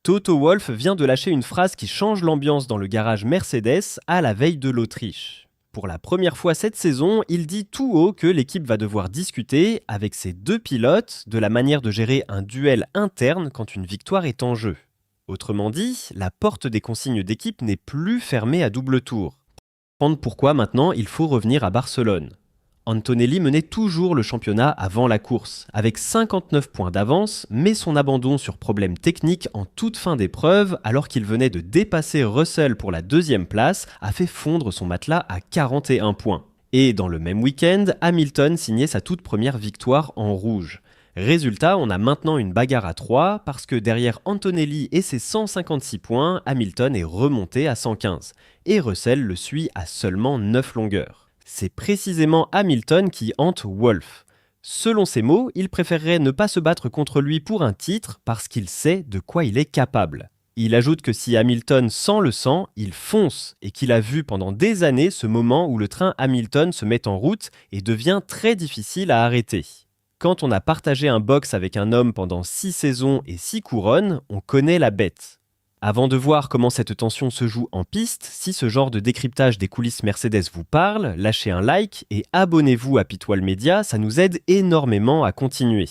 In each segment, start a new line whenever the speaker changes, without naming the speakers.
Toto Wolff vient de lâcher une phrase qui change l'ambiance dans le garage Mercedes à la veille de l'Autriche. Pour la première fois cette saison, il dit tout haut que l'équipe va devoir discuter avec ses deux pilotes de la manière de gérer un duel interne quand une victoire est en jeu. Autrement dit, la porte des consignes d'équipe n'est plus fermée à double tour. Comprendre pourquoi maintenant il faut revenir à Barcelone. Antonelli menait toujours le championnat avant la course, avec 59 points d'avance, mais son abandon sur problème technique en toute fin d'épreuve, alors qu'il venait de dépasser Russell pour la deuxième place, a fait fondre son matelas à 41 points. Et dans le même week-end, Hamilton signait sa toute première victoire en rouge. Résultat, on a maintenant une bagarre à 3, parce que derrière Antonelli et ses 156 points, Hamilton est remonté à 115, et Russell le suit à seulement 9 longueurs. C'est précisément Hamilton qui hante Wolff. Selon ses mots, il préférerait ne pas se battre contre lui pour un titre parce qu'il sait de quoi il est capable. Il ajoute que si Hamilton sent le sang, il fonce et qu'il a vu pendant des années ce moment où le train Hamilton se met en route et devient très difficile à arrêter. Quand on a partagé un box avec un homme pendant 6 saisons et 6 couronnes, on connaît la bête. Avant de voir comment cette tension se joue en piste, si ce genre de décryptage des coulisses Mercedes vous parle, lâchez un like et abonnez-vous à Pitwall Media, ça nous aide énormément à continuer.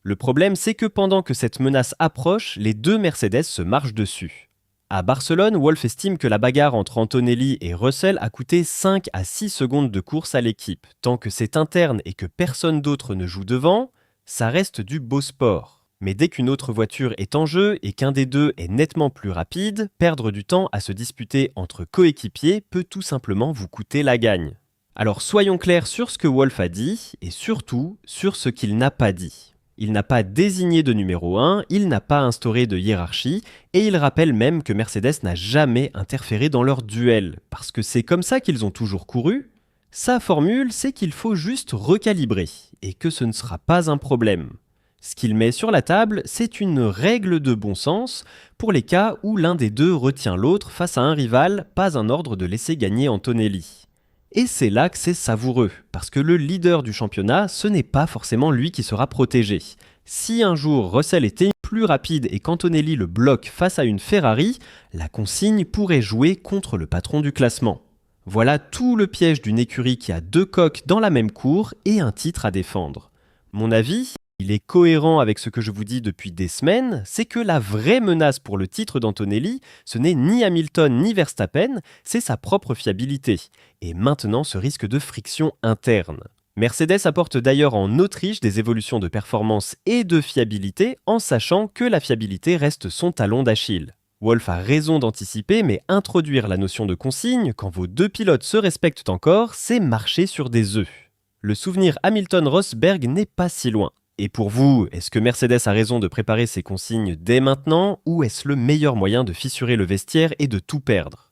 Le problème, c'est que pendant que cette menace approche, les deux Mercedes se marchent dessus. À Barcelone, Wolff estime que la bagarre entre Antonelli et Russell a coûté 5 à 6 secondes de course à l'équipe. Tant que c'est interne et que personne d'autre ne joue devant, ça reste du beau sport. Mais dès qu'une autre voiture est en jeu et qu'un des deux est nettement plus rapide, perdre du temps à se disputer entre coéquipiers peut tout simplement vous coûter la gagne. Alors soyons clairs sur ce que Wolff a dit et surtout sur ce qu'il n'a pas dit. Il n'a pas désigné de numéro 1, il n'a pas instauré de hiérarchie et il rappelle même que Mercedes n'a jamais interféré dans leur duel parce que c'est comme ça qu'ils ont toujours couru. Sa formule, c'est qu'il faut juste recalibrer et que ce ne sera pas un problème. Ce qu'il met sur la table, c'est une règle de bon sens pour les cas où l'un des deux retient l'autre face à un rival, pas un ordre de laisser gagner Antonelli. Et c'est là que c'est savoureux, parce que le leader du championnat, ce n'est pas forcément lui qui sera protégé. Si un jour Russell était plus rapide et qu'Antonelli le bloque face à une Ferrari, la consigne pourrait jouer contre le patron du classement. Voilà tout le piège d'une écurie qui a deux coqs dans la même cour et un titre à défendre. Mon avis, il est cohérent avec ce que je vous dis depuis des semaines, c'est que la vraie menace pour le titre d'Antonelli, ce n'est ni Hamilton ni Verstappen, c'est sa propre fiabilité. Et maintenant ce risque de friction interne. Mercedes apporte d'ailleurs en Autriche des évolutions de performance et de fiabilité en sachant que la fiabilité reste son talon d'Achille. Wolff a raison d'anticiper, mais introduire la notion de consigne, quand vos deux pilotes se respectent encore, c'est marcher sur des œufs. Le souvenir Hamilton-Rosberg n'est pas si loin. Et pour vous, est-ce que Mercedes a raison de préparer ses consignes dès maintenant ou est-ce le meilleur moyen de fissurer le vestiaire et de tout perdre ?